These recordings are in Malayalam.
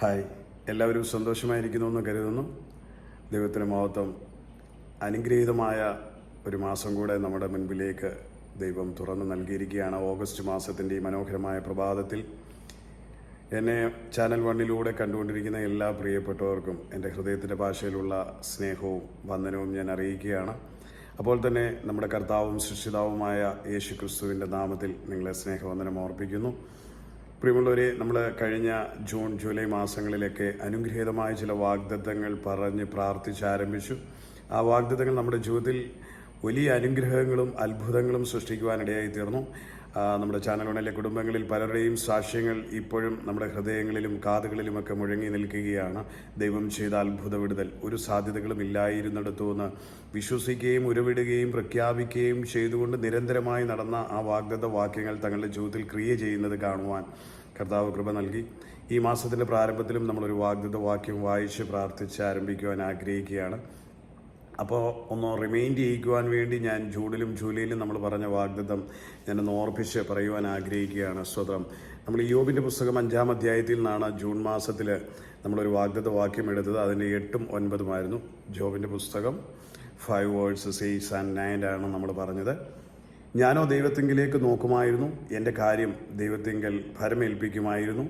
ഹായ്, എല്ലാവരും സന്തോഷമായിരിക്കുന്നു എന്ന് കരുതുന്നു. ദൈവത്തിന് മഹത്വം. അനുഗ്രഹീതമായ ഒരു മാസം കൂടെ നമ്മുടെ മുൻപിലേക്ക് ദൈവം തുറന്നു നൽകിയിരിക്കുകയാണ്. ഓഗസ്റ്റ് മാസത്തിൻ്റെ ഈ മനോഹരമായ പ്രഭാതത്തിൽ എന്നെ ചാനൽ 1 കണ്ടുകൊണ്ടിരിക്കുന്ന എല്ലാ പ്രിയപ്പെട്ടവർക്കും എൻ്റെ ഹൃദയത്തിൻ്റെ ഭാഷയിലുള്ള സ്നേഹവും വന്ദനവും ഞാൻ അറിയിക്കുകയാണ്. അപ്പോൾ തന്നെ നമ്മുടെ കർത്താവും സൃഷ്ടിതാവുമായ യേശു ക്രിസ്തുവിൻ്റെ നാമത്തിൽ നിങ്ങളെ സ്നേഹവന്ദനം ഓർപ്പിക്കുന്നു. പ്രിയമുള്ളവരെ, നമ്മൾ കഴിഞ്ഞ ജൂൺ ജൂലൈ മാസങ്ങളിലൊക്കെ അനുഗ്രഹീതമായ ചില വാഗ്ദത്തങ്ങൾ പറഞ്ഞ് പ്രാർത്ഥിച്ചാരംഭിച്ചു. ആ വാഗ്ദത്തങ്ങൾ നമ്മുടെ ജീവിതത്തിൽ വലിയ അനുഗ്രഹങ്ങളും അത്ഭുതങ്ങളും സൃഷ്ടിക്കുവാനിടയായി തീർന്നു. നമ്മുടെ ചാനലുകളിലെ കുടുംബങ്ങളിൽ പലരുടെയും സാക്ഷ്യങ്ങൾ ഇപ്പോഴും നമ്മുടെ ഹൃദയങ്ങളിലും കാതുകളിലുമൊക്കെ മുഴങ്ങി നിൽക്കുകയാണ്. ദൈവം ചെയ്ത അത്ഭുത വിടുതൽ ഒരു സാധ്യതകളും ഇല്ലായിരുന്നിടത്തുനിന്ന് വിശ്വസിക്കുകയും ഉരുവിടുകയും പ്രഖ്യാപിക്കുകയും ചെയ്തുകൊണ്ട് നിരന്തരമായി നടന്ന ആ വാഗ്ദത്ത വാക്യങ്ങൾ തങ്ങളുടെ ജീവിതത്തിൽ ക്രിയ ചെയ്യുന്നത് കാണുവാൻ കർത്താവ് കൃപ നൽകി. ഈ മാസത്തിൻ്റെ പ്രാരംഭത്തിലും നമ്മളൊരു വാഗ്ദത്ത വാക്യം വായിച്ച് പ്രാർത്ഥിച്ച് ആരംഭിക്കുവാൻ ആഗ്രഹിക്കുകയാണ്. അപ്പോൾ ഒന്ന് റിമൈൻഡ് ചെയ്യിക്കുവാൻ വേണ്ടി ഞാൻ ജൂണിലും ജൂലൈയിലും നമ്മൾ പറഞ്ഞ വാഗ്ദത്തം ഞാനൊന്ന് ഓർപ്പിച്ച് പറയുവാൻ ആഗ്രഹിക്കുകയാണ്. സ്വതം നമ്മൾ യോബിൻ്റെ പുസ്തകം 5-ാം അധ്യായത്തിൽ നിന്നാണ് ജൂൺ മാസത്തിൽ നമ്മളൊരു വാഗ്ദത്ത വാക്യം എടുത്തത്. അതിൻ്റെ 8ഉം 9ഉമായിരുന്നു. ജോബിൻ്റെ പുസ്തകം 5 വേഴ്സസ് 8 and 9 ആണ് നമ്മൾ പറഞ്ഞത്. ഞാനോ ദൈവത്തിങ്കിലേക്ക് നോക്കുമായിരുന്നു, എൻ്റെ കാര്യം ദൈവത്തിങ്കൽ ഭരമേൽപ്പിക്കുമായിരുന്നു.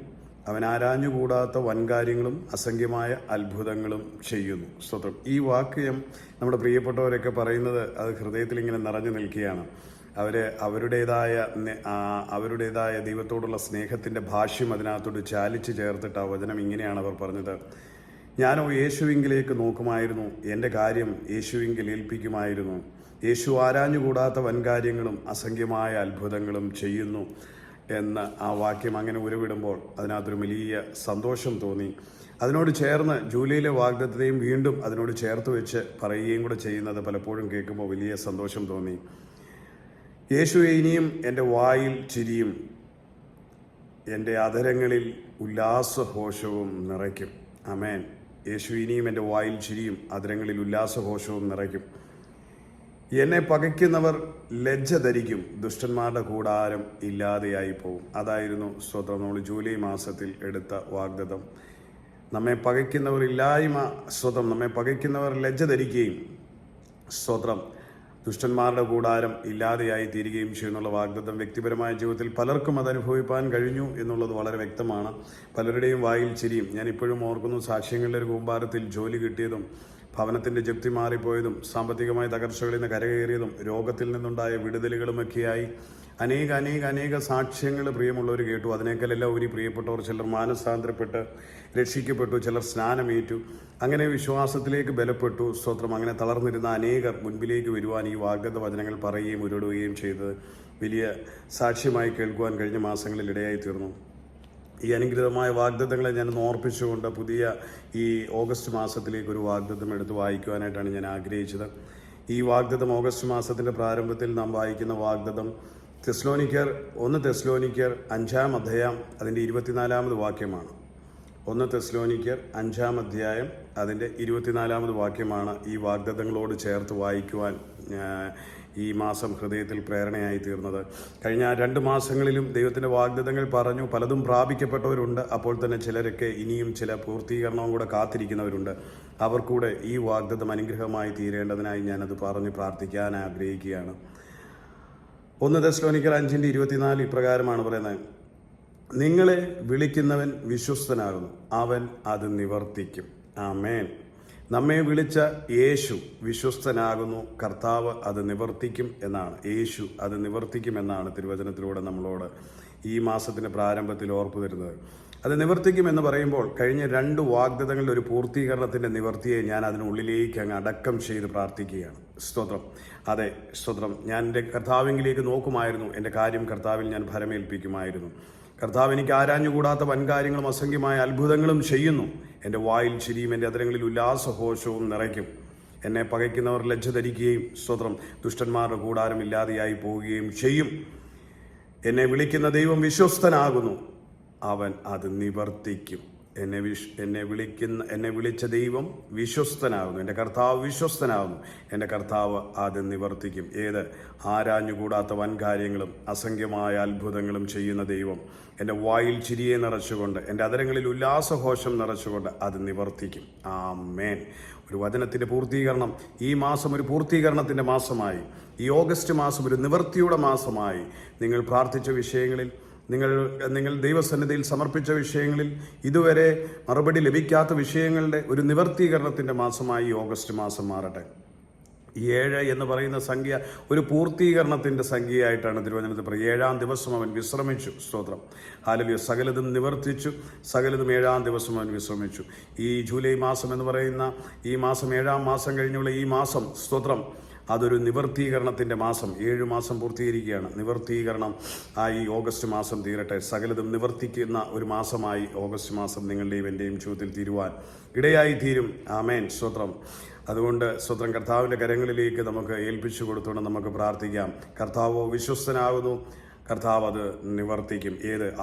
അവൻ ആരാഞ്ഞുകൂടാത്ത വൻകാര്യങ്ങളും അസംഖ്യമായ അത്ഭുതങ്ങളും ചെയ്യുന്നു. സ്തോത്രം. ഈ വാക്യം നമ്മുടെ പ്രിയപ്പെട്ടവരൊക്കെ പറയുന്നത് അത് ഹൃദയത്തിൽ ഇങ്ങനെ നിറഞ്ഞു നിൽക്കുകയാണ്. അവരുടേതായ ദൈവത്തോടുള്ള സ്നേഹത്തിൻ്റെ ഭാഷ്യം അതിനകത്തോട് ചാലിച്ച് ചേർത്തിട്ട് ആ വചനം ഇങ്ങനെയാണ് അവർ പറഞ്ഞത്: ഞാനോ യേശുവിങ്കിലേക്ക് നോക്കുമായിരുന്നു, എൻ്റെ കാര്യം യേശുവിങ്കിൽ ഏൽപ്പിക്കുമായിരുന്നു. യേശു ആരാഞ്ഞുകൂടാത്ത വൻകാര്യങ്ങളും അസംഖ്യമായ അത്ഭുതങ്ങളും ചെയ്യുന്നു എന്ന് ആ വാക്യം അങ്ങനെ ഉരുവിടുമ്പോൾ അതിനകത്തൊരു വലിയ സന്തോഷം തോന്നി. അതിനോട് ചേർന്ന് ജൂലൈയിലെ വാഗ്ദത്തത്തെയും വീണ്ടും അതിനോട് ചേർത്ത് വെച്ച് പറയുകയും കൂടെ ചെയ്യുന്നത് പലപ്പോഴും കേൾക്കുമ്പോൾ വലിയ സന്തോഷം തോന്നി. യേശു ഇനിയും എൻ്റെ വായിൽ ചിരിയും എൻ്റെ അധരങ്ങളിൽ ഉല്ലാസഘോഷവും നിറയ്ക്കും. ആമേൻ. യേശു ഇനിയും എൻ്റെ വായിൽ ചിരിയും അധരങ്ങളിൽ ഉല്ലാസഘോഷവും നിറയ്ക്കും. എന്നെ പകയ്ക്കുന്നവർ ലജ്ജ ധരിക്കും, ദുഷ്ടന്മാരുടെ കൂടാരം ഇല്ലാതെയായി പോകും. അതായിരുന്നു സ്തോത്രം നമ്മൾ ജൂലൈ മാസത്തിൽ എടുത്ത വാഗ്ദത്തം. നമ്മെ പകയ്ക്കുന്നവർ നമ്മെ പകയ്ക്കുന്നവർ ലജ്ജ ധരിക്കുകയും സ്തോത്രം ദുഷ്ടന്മാരുടെ കൂടാരം ഇല്ലാതെയായി തീരുകയും ചെയ്യുന്നുള്ള വാഗ്ദത്തം വ്യക്തിപരമായ ജീവിതത്തിൽ പലർക്കും അത് അനുഭവിപ്പാൻ കഴിഞ്ഞു എന്നുള്ളത് വളരെ വ്യക്തമാണ്. പലരുടെയും വായിൽ ചിരിയും. ഞാൻ ഇപ്പോഴും ഓർക്കുന്നു, സാക്ഷ്യങ്ങളുടെ ഒരു കൂമ്പാരത്തിൽ ജോലി കിട്ടിയതും ഭവനത്തിൻ്റെ ജപ്തി മാറിപ്പോയതും സാമ്പത്തികമായ തകർച്ചകളിൽ നിന്ന് കരകയറിയതും രോഗത്തിൽ നിന്നുണ്ടായ വിടുതലുകളുമൊക്കെയായി അനേക സാക്ഷ്യങ്ങൾ പ്രിയമുള്ളവർ കേട്ടു. അതിനേക്കാളെല്ലാം ഒരു പ്രിയപ്പെട്ടവർ ചിലർ മാനസാന്തരപ്പെട്ട് രക്ഷിക്കപ്പെട്ടു, ചിലർ സ്നാനമേറ്റു, അങ്ങനെ വിശ്വാസത്തിലേക്ക് ബലപ്പെട്ടു. സ്തോത്രം. അങ്ങനെ തളർന്നിരുന്ന അനേകർ മുൻപിലേക്ക് വരുവാൻ ഈ വാഗ്ദത്ത വചനങ്ങൾ പറയുകയും ഉരുടുകയും ചെയ്തത് വലിയ സാക്ഷ്യമായി കേൾക്കുവാൻ കഴിഞ്ഞ മാസങ്ങളിൽ ഇടയായി തീർന്നു. ഈ അനുഗ്രഹമായ വാഗ്ദത്തങ്ങളെ ഞാൻ ഓർപ്പിച്ചുകൊണ്ട് പുതിയ ഈ ഓഗസ്റ്റ് മാസത്തിലേക്ക് ഒരു വാഗ്ദത്തം എടുത്ത് വായിക്കുവാനായിട്ടാണ് ഞാൻ ആഗ്രഹിച്ചത്. ഈ വാഗ്ദത്തം ഓഗസ്റ്റ് മാസത്തിൻ്റെ പ്രാരംഭത്തിൽ നാം വായിക്കുന്ന വാഗ്ദത്തം 1 തെസ്സലോനിക്കർ 5-ാം അധ്യായം അതിൻ്റെ 24-ാമത് വാക്യമാണ്. 1 തെസ്സലോനിക്കർ 5-ാം അധ്യായം അതിൻ്റെ 24-ാമത് വാക്യമാണ് ഈ വാഗ്ദത്തങ്ങളോട് ചേർത്ത് വായിക്കുവാൻ ഈ മാസം ഹൃദയത്തിൽ പ്രേരണയായി തീർന്നത്. കഴിഞ്ഞ 2 മാസങ്ങളിലും ദൈവത്തിൻ്റെ വാഗ്ദത്തങ്ങൾ പറഞ്ഞു, പലതും പ്രാപിക്കപ്പെട്ടവരുണ്ട്. അപ്പോൾ തന്നെ ചിലരൊക്കെ ഇനിയും ചില പൂർത്തീകരണവും കൂടെ കാത്തിരിക്കുന്നവരുണ്ട്. അവർക്കൂടെ ഈ വാഗ്ദത്തം അനുഗ്രഹമായി തീരേണ്ടതിനായി ഞാനത് പറഞ്ഞ് പ്രാർത്ഥിക്കാൻ ആഗ്രഹിക്കുകയാണ്. 1 തെസ്സലോനിക്കർ 5:24 ഇപ്രകാരമാണ് പറയുന്നത്: നിങ്ങളെ വിളിക്കുന്നവൻ വിശ്വസ്തനാകുന്നു, അവൻ അത് നിവർത്തിക്കും. ആമേൻ. നമ്മെ വിളിച്ച യേശു വിശ്വസ്തനാകുന്നു, കർത്താവ് അത് നിവർത്തിക്കും എന്നാണ്. യേശു അത് നിവർത്തിക്കും എന്നാണ് തിരുവചനത്തിലൂടെ നമ്മളോട് ഈ മാസത്തിൻ്റെ പ്രാരംഭത്തിൽ ഓർപ്പ് തരുന്നത്. അത് നിവർത്തിക്കും എന്ന് പറയുമ്പോൾ കഴിഞ്ഞ 2 വാഗ്ദത്തങ്ങളുടെ ഒരു പൂർത്തീകരണത്തിൻ്റെ നിവർത്തിയെ ഞാൻ അതിനുള്ളിലേക്ക് അങ്ങ് അടക്കം ചെയ്ത് പ്രാർത്ഥിക്കുകയാണ്. സ്തോത്രം. അതെ, സ്തോത്രം. ഞാൻ എൻ്റെ കർത്താവിലേക്ക് നോക്കുമായിരുന്നു, എൻ്റെ കാര്യം കർത്താവിൽ ഞാൻ ഭരമേൽപ്പിക്കുമായിരുന്നു. കർത്താവ് എനിക്ക് ആരാഞ്ഞുകൂടാത്ത വൻകാര്യങ്ങളും അസംഖ്യമായ അത്ഭുതങ്ങളും ചെയ്യുന്നു. എൻ്റെ വായിൽ ചിരിയും എൻ്റെ അധരങ്ങളിൽ ഉല്ലാസഘോഷവും നിറയ്ക്കും. എന്നെ പകയ്ക്കുന്നവർ ലജ്ജ ധരിക്കുകയും സ്തോത്രം ദുഷ്ടന്മാരുടെ കൂടാരം ഇല്ലാതെയായി പോവുകയും ചെയ്യും. എന്നെ വിളിക്കുന്ന ദൈവം വിശ്വസ്തനാകുന്നു, അവൻ അത് നിവർത്തിക്കും. എന്നെ വിളിച്ച ദൈവം വിശ്വസ്തനാകുന്നു. എൻ്റെ കർത്താവ് വിശ്വസ്തനാകുന്നു. എൻ്റെ കർത്താവ് അത് നിവർത്തിക്കും. ആരാഞ്ഞുകൂടാത്ത വൻകാര്യങ്ങളും അസംഖ്യമായ അത്ഭുതങ്ങളും ചെയ്യുന്ന ദൈവം എൻ്റെ വായിൽ ചിരിയെ നിറച്ചുകൊണ്ട്, എൻ്റെ അധരങ്ങളിൽ ഉല്ലാസഘോഷം നിറച്ചുകൊണ്ട് അത് നിവർത്തിക്കും. ആമേൻ. ഒരു വചനത്തിൻ്റെ പൂർത്തീകരണം. ഈ മാസം ഒരു പൂർത്തീകരണത്തിൻ്റെ മാസമായി, ഈ ഓഗസ്റ്റ് മാസം ഒരു നിവൃത്തിയുടെ മാസമായി. നിങ്ങൾ പ്രാർത്ഥിച്ച വിഷയങ്ങളിൽ, നിങ്ങൾ ദൈവസന്നിധിയിൽ സമർപ്പിച്ച വിഷയങ്ങളിൽ, ഇതുവരെ മറുപടി ലഭിക്കാത്ത വിഷയങ്ങളുടെ ഒരു നിവർത്തീകരണത്തിൻ്റെ മാസമായി ഈ ഓഗസ്റ്റ് മാസം മാറട്ടെ. 7 എന്ന് പറയുന്ന സംഖ്യ ഒരു പൂർത്തീകരണത്തിൻ്റെ സംഖ്യയായിട്ടാണ് തിരുവചനത്തിൽ പറയുന്നത്. 7-ാം ദിവസം അവൻ വിശ്രമിച്ചു. സ്തോത്രം. ഹല്ലേലൂയ. സകലതും നിവർത്തിച്ചു, സകലതും 7-ാം ദിവസം അവൻ വിശ്രമിച്ചു. ഈ ജൂലൈ മാസം എന്ന് പറയുന്ന ഈ മാസം, 7-ാം മാസം കഴിഞ്ഞുള്ള ഈ മാസം, സ്തോത്രം, അതൊരു നിവർത്തീകരണത്തിൻ്റെ മാസം. 7 മാസം പൂർത്തീകരിക്കുകയാണ്. നിവർത്തീകരണം ആയി ഓഗസ്റ്റ് മാസം തീരട്ടെ. സകലതും നിവർത്തിക്കുന്ന ഒരു മാസമായി ഓഗസ്റ്റ് മാസം നിങ്ങളുടെയും എൻ്റെയും ജീവിതത്തിൽ തീരുവാൻ ഇടയായി തീരും. ആമേൻ. സ്തോത്രം. അതുകൊണ്ട് സ്തോത്രം, കർത്താവിൻ്റെ കരങ്ങളിലേക്ക് നമുക്ക് ഏൽപ്പിച്ചു കൊടുത്തുകൊണ്ട് നമുക്ക് പ്രാർത്ഥിക്കാം. കർത്താവ് വിശ്വസ്തനാകുന്നു. കർത്താവ് അത് നിവർത്തിക്കും.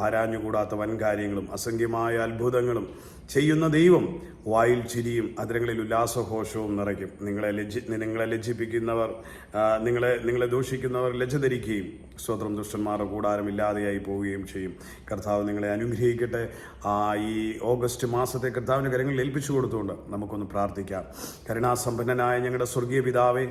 ആരാഞ്ഞുകൂടാത്ത വൻകാര്യങ്ങളും അസംഖ്യമായ അത്ഭുതങ്ങളും ചെയ്യുന്ന ദൈവം വായിൽ ചിരിയും അധരങ്ങളിൽ ഉല്ലാസഘോഷവും നിറയ്ക്കും. നിങ്ങളെ ലജ്ജിപ്പിക്കുന്നവർ, നിങ്ങളെ ദൂഷിക്കുന്നവർ ലജ്ജ ധരിക്കുകയും സ്തോത്രം ദുഷ്ടന്മാരുടെ കൂടാരമില്ലാതെയായി പോവുകയും ചെയ്യും. കർത്താവ് നിങ്ങളെ അനുഗ്രഹിക്കട്ടെ. ഈ ഓഗസ്റ്റ് മാസത്തെ കർത്താവിൻ്റെ കരങ്ങളിൽ ഏൽപ്പിച്ചു കൊടുത്തുകൊണ്ട് നമുക്കൊന്ന് പ്രാർത്ഥിക്കാം. കരുണാസമ്പന്നനായ ഞങ്ങളുടെ സ്വർഗീയ പിതാവേ,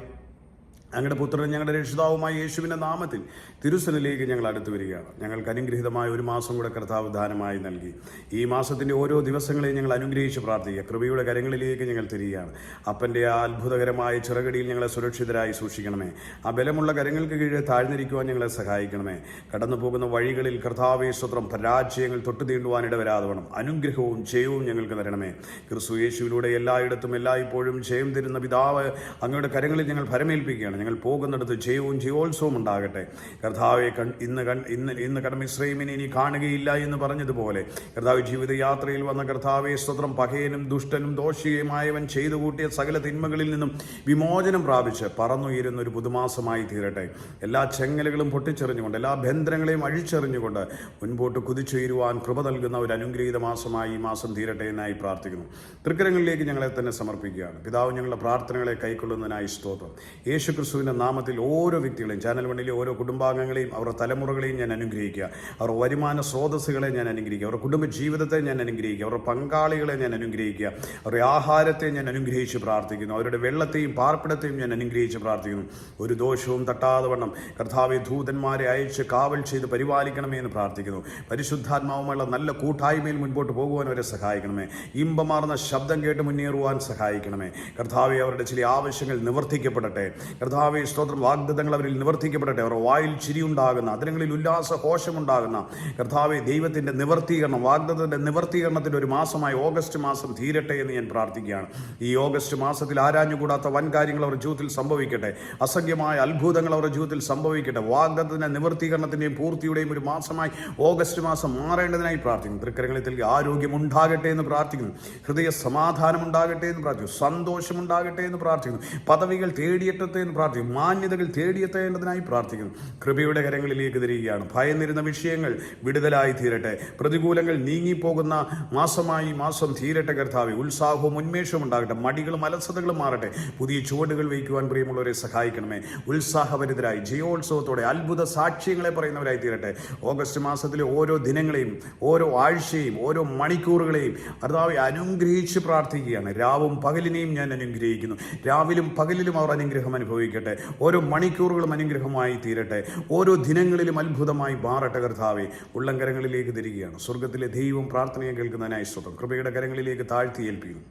ഞങ്ങളുടെ പുത്രൻ ഞങ്ങളുടെ രക്ഷിതാവുമായ യേശുവിൻ്റെ നാമത്തിൽ തിരുസന്നിധിയിലേക്ക് ഞങ്ങൾ അടുത്തു വരികയാണ്. ഞങ്ങൾക്ക് അനുഗ്രഹീതമായ ഒരു മാസം കൂടെ കർത്താവ് ദാനമായി നൽകി. ഈ മാസത്തിൻ്റെ ഓരോ ദിവസങ്ങളെയും ഞങ്ങൾ അനുഗ്രഹിച്ച് പ്രാർത്ഥിക്കുക. കൃപയുടെ കരങ്ങളിലേക്ക് ഞങ്ങൾ തിരിയുകയാണ്. അപ്പൻ്റെ ആ അത്ഭുതകരമായ ചിറകടിയിൽ ഞങ്ങളെ സുരക്ഷിതരായി സൂക്ഷിക്കണമേ. ആ ബലമുള്ള കരങ്ങൾക്ക് കീഴിൽ താഴ്ന്നിരിക്കുവാൻ ഞങ്ങളെ സഹായിക്കണമേ. കടന്നു പോകുന്ന വഴികളിൽ കർത്താവേ സ്തോത്രം, പരാജയങ്ങൾ തൊട്ടു തീണ്ടുവാൻ ഇടവരാതെ വേണം. അനുഗ്രഹവും ജയവും ഞങ്ങൾക്ക് തരണമേ. ക്രിസ്തു യേശുവിലൂടെ എല്ലായിടത്തും എല്ലായ്പ്പോഴും ജയം തരുന്ന പിതാവ്, അങ്ങയുടെ കരങ്ങളിൽ ഞങ്ങൾ ഫലമേൽപ്പിക്കുകയാണ്. ഞങ്ങൾ പോകുന്നിടത്ത് ജയവും ജയോത്സവവും ഉണ്ടാകട്ടെ. കർത്താവെ, ഇന്ന് കടമിശ്രൈമിനെ ഇനി കാണുകയില്ല എന്ന് പറഞ്ഞതുപോലെ കർത്താവ് ജീവിതയാത്രയിൽ വന്ന കർത്താവെ സ്തോത്രം, പകയനും ദുഷ്ടനും ദോഷിയുമായവൻ ചെയ്തു കൂട്ടിയ സകല തിന്മകളിൽ നിന്നും വിമോചനം പ്രാപിച്ച് പറന്നുയരുന്ന ഒരു പുതുമാസമായി തീരട്ടെ. എല്ലാ ചെങ്ങലുകളും പൊട്ടിച്ചെറിഞ്ഞുകൊണ്ട്, എല്ലാ ബന്ധനങ്ങളെയും അഴിച്ചെറിഞ്ഞുകൊണ്ട് മുൻപോട്ട് കുതിച്ചുയരുവാൻ കൃപ നൽകുന്ന ഒരു അനുഗ്രഹീത മാസമായി ഈ മാസം തീരട്ടെ എന്നായി പ്രാർത്ഥിക്കുന്നു. തൃക്കരങ്ങളിലേക്ക് ഞങ്ങളെ തന്നെ സമർപ്പിക്കുകയാണ്. പിതാവ്, ഞങ്ങളുടെ പ്രാർത്ഥനകളെ കൈക്കൊള്ളുന്നതിനായി സ്തോത്രം. യേശു ക്രിസ്തുവിൻ്റെ നാമത്തിൽ ഓരോ വ്യക്തികളെയും, ചാനൽ വണ്ണിലെ ഓരോ കുടുംബാംഗങ്ങളെയും അവരുടെ തലമുറകളെയും ഞാൻ അനുഗ്രഹിക്കുക. അവരുടെ വരുമാന സ്രോതസ്സുകളെ ഞാൻ അനുഗ്രഹിക്കുക. അവരുടെ കുടുംബ ജീവിതത്തെ ഞാൻ അനുഗ്രഹിക്കുക. അവരുടെ പങ്കാളികളെ ഞാൻ അനുഗ്രഹിക്കുക. അവരുടെ ആഹാരത്തെ ഞാൻ അനുഗ്രഹിച്ച് പ്രാർത്ഥിക്കുന്നു. അവരുടെ വെള്ളത്തെയും പാർപ്പിടത്തെയും ഞാൻ അനുഗ്രഹിച്ച് പ്രാർത്ഥിക്കുന്നു. ഒരു ദോഷവും തട്ടാതെ വണ്ണം കർത്താവെ ദൂതന്മാരെ അയച്ച് കാവൽ ചെയ്ത് പരിപാലിക്കണമേ എന്ന് പ്രാർത്ഥിക്കുന്നു. പരിശുദ്ധാത്മാവുമുള്ള നല്ല കൂട്ടായ്മയിൽ മുൻപോട്ട് പോകുവാൻ അവരെ സഹായിക്കണമേ. ഇമ്പമാർന്ന ശബ്ദം കേട്ട് മുന്നേറുവാൻ സഹായിക്കണമേ. കർത്താവെ, അവരുടെ ചില ആവശ്യങ്ങൾ നിവർത്തിക്കപ്പെടട്ടെ. കർത്താവേ സ്തോത്രം, വാഗ്ദത്തങ്ങൾ അവരിൽ നിവർത്തിക്കപ്പെടട്ടെ. അവർ വായിൽ ചിരിയുണ്ടാകുന്ന, അതിരങ്ങളിൽ ഉല്ലാസഘോഷമുണ്ടാകുന്ന കർത്താവെ ദൈവത്തിൻ്റെ നിവർത്തീകരണം, വാഗ്ദത്തത്തിൻ്റെ നിവർത്തീകരണത്തിൻ്റെ ഒരു മാസമായി ഓഗസ്റ്റ് മാസം തീരട്ടെ എന്ന് ഞാൻ പ്രാർത്ഥിക്കുകയാണ്. ഈ ഓഗസ്റ്റ് മാസത്തിൽ ആരാഞ്ഞുകൂടാത്ത വൻകാര്യങ്ങൾ അവരുടെ ജീവിതത്തിൽ സംഭവിക്കട്ടെ. അസംഖ്യമായ അത്ഭുതങ്ങൾ അവരുടെ ജീവിതത്തിൽ സംഭവിക്കട്ടെ. വാഗ്ദത്തത്തിൻ്റെ നിവർത്തീകരണത്തിൻ്റെയും പൂർത്തിയുടെയും ഒരു മാസമായി ഓഗസ്റ്റ് മാസം മാറേണ്ടതിനായി പ്രാർത്ഥിക്കുന്നു. തൃക്കരങ്ങളിൽ ആരോഗ്യം ഉണ്ടാകട്ടെ എന്ന് പ്രാർത്ഥിക്കുന്നു. ഹൃദയ സമാധാനം ഉണ്ടാകട്ടെ എന്ന് പ്രാർത്ഥിക്കുന്നു. സന്തോഷമുണ്ടാകട്ടെ എന്ന് പ്രാർത്ഥിക്കുന്നു. പദവികൾ തേടിയെത്തട്ടെ എന്ന് പ്രാർത്ഥിക്കുന്നു. മാന്യതകൾ തേടിയെത്തേണ്ടതിനായി പ്രാർത്ഥിക്കുന്നു. കൃപയുടെ കരങ്ങളിലേക്ക് തിരികുകയാണ്. ഭയന്നിരുന്ന വിഷയങ്ങൾ വിടുതലായി തീരട്ടെ. പ്രതികൂലങ്ങൾ നീങ്ങിപ്പോകുന്ന മാസമായി മാസം തീരട്ടെ. കർത്താവേ, ഉത്സാഹവും ഉന്മേഷവും ഉണ്ടാകട്ടെ. മടികളും അലസതകളും മാറട്ടെ. പുതിയ ചുവടുകൾ വയ്ക്കുവാൻ പ്രിയമുള്ളവരെ സഹായിക്കണമേ. ഉത്സാഹഭരിതരായി ജയോത്സവത്തോടെ അത്ഭുത സാക്ഷ്യങ്ങളെ പറയുന്നവരായി തീരട്ടെ. ഓഗസ്റ്റ് മാസത്തിലെ ഓരോ ദിനങ്ങളെയും, ഓരോ ആഴ്ചയും, ഓരോ മണിക്കൂറുകളെയും കർത്താവേ അനുഗ്രഹിച്ച് പ്രാർത്ഥിക്കുകയാണ്. രാവും പകലിനെയും ഞാൻ അനുഗ്രഹിക്കുന്നു. രാവിലും പകലിലും അവർ അനുഗ്രഹം അനുഭവിക്കട്ടെ. ഓരോ മണിക്കൂറുകളും അനുഗ്രഹമായി തീരട്ടെ. ഓരോ ദിനങ്ങളിലും അത്ഭുതമായി മാറട്ടെ. കർത്താവേ, ഉള്ളംകരങ്ങളിലേക്ക് തിരികെയാണ്. സ്വർഗത്തിലെ ദൈവം പ്രാർത്ഥനയെ കേൾക്കുന്നതിനായി സ്തോത്രം. കൃപയുടെ കരങ്ങളിലേക്ക് താഴ്ത്തി ഏൽപ്പിക്കുന്നു.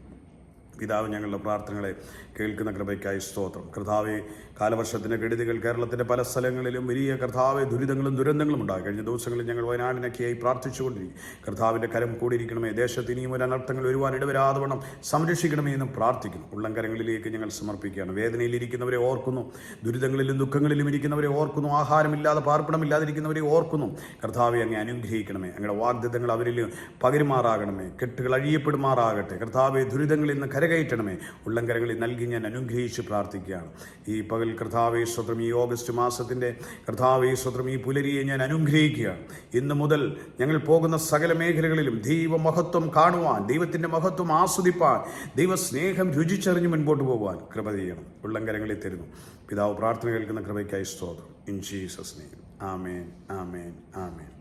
പിതാവ്, ഞങ്ങളുടെ പ്രാർത്ഥനകളെ കേൾക്കുന്ന കൃപയ്ക്കായി സ്തോത്രം. കർത്താവെ, കാലവർഷത്തിൻ്റെ കെടുതികൾ കേരളത്തിൻ്റെ പല സ്ഥലങ്ങളിലും വലിയ കർത്താവെ ദുരിതങ്ങളും ദുരന്തങ്ങളും ഉണ്ടാകും. കഴിഞ്ഞ ദിവസങ്ങളിൽ ഞങ്ങൾ വയനാടിനൊക്കെയായി പ്രാർത്ഥിച്ചുകൊണ്ടിരിക്കും. കർത്താവിൻ്റെ കരം കൂടിയിരിക്കണമേ. ദേശത്ത് ഇനിയും ഒരു അനർത്ഥങ്ങൾ വരുവാൻ ഇടവരാതെ വണ്ണം സംരക്ഷിക്കണമേ എന്നും പ്രാർത്ഥിക്കുന്നു. ഉള്ളംകരങ്ങളിലേക്ക് ഞങ്ങൾ സമർപ്പിക്കുകയാണ്. വേദനയിലിരിക്കുന്നവരെ ഓർക്കുന്നു. ദുരിതങ്ങളിലും ദുഃഖങ്ങളിലും ഇരിക്കുന്നവരെ ഓർക്കുന്നു. ആഹാരമില്ലാതെ പാർപ്പിടമില്ലാതിരിക്കുന്നവരെ ഓർക്കുന്നു. കർത്താവെ, അങ്ങ് അനുഗ്രഹിക്കണമേ. അങ്ങയുടെ വാഗ്ദത്തങ്ങൾ അവരിൽ പകരുമാറാകണമേ. കെട്ടുകൾ അഴിയപ്പെടുമാറാകട്ടെ. കർത്താവെ, ദുരിതങ്ങളിൽ നിന്ന് കരകയറ്റണമേ. ഉള്ളംകരങ്ങളിൽ നൽകി ഞാൻ അനുഗ്രഹിച്ച് പ്രാർത്ഥിക്കുകയാണ്. ഈ പകൽ കർത്താവേ സ്തോത്രം, ഈ ഓഗസ്റ്റ് മാസത്തിൻ്റെ കർത്താവേ സ്തോത്രം, ഈ പുലരിയെ ഞാൻ അനുഗ്രഹിക്കുകയാണ്. ഇന്നു മുതൽ ഞങ്ങൾ പോകുന്ന സകല മേഖലകളിലും ദൈവമഹത്വം കാണുവാൻ, ദൈവത്തിൻ്റെ മഹത്വം ആസ്വദിപ്പാൻ, ദൈവസ്നേഹം രുചിച്ചറിഞ്ഞ് മുൻപോട്ട് പോകുവാൻ കൃപ ചെയ്യണം. ഉള്ളംകരങ്ങളിൽ തരുന്നു പിതാവ്. പ്രാർത്ഥന കേൾക്കുന്ന കൃപയ്ക്കായി സ്തോത്രം. In Jesus name. Amen, amen, amen.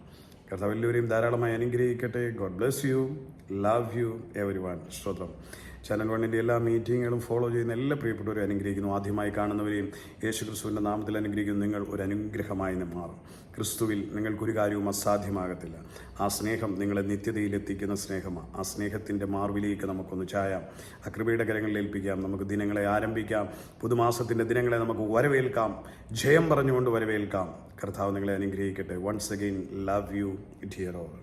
കർത്താവ് എല്ലാവരെയും ധാരാളമായി അനുഗ്രഹിക്കട്ടെ. God bless you. Love you everyone. സ്തോത്രം. ചാനൽ 1-ൻ്റെ എല്ലാ മീറ്റിങ്ങുകളും ഫോളോ ചെയ്യുന്ന എല്ലാ പ്രിയപ്പെട്ടവരെയും അനുഗ്രഹിക്കുന്നു. ആദ്യമായി കാണുന്നവരെയും യേശുക്രിസ്തുവിൻ്റെ നാമത്തിൽ അനുഗ്രഹിക്കുന്നു. നിങ്ങൾ ഒരു അനുഗ്രഹമായി മാറും. ക്രിസ്തുവിൽ നിങ്ങൾക്കൊരു കാര്യവും അസാധ്യമാകത്തില്ല. ആ സ്നേഹം നിങ്ങളെ നിത്യതയിലെത്തിക്കുന്ന സ്നേഹമാണ്. ആ സ്നേഹത്തിൻ്റെ മാർവിലേക്ക് നമുക്കൊന്ന് ചായാം. ആ കൃപയുടെ കരങ്ങളിൽ ഏൽപ്പിക്കാം. നമുക്ക് ദിനങ്ങളെ ആരംഭിക്കാം. പുതുമാസത്തിൻ്റെ ദിനങ്ങളെ നമുക്ക് വരവേൽക്കാം. ജയം പറഞ്ഞുകൊണ്ട് വരവേൽക്കാം. കർത്താവ് നിങ്ങളെ അനുഗ്രഹിക്കട്ടെ. Once again love you dear all.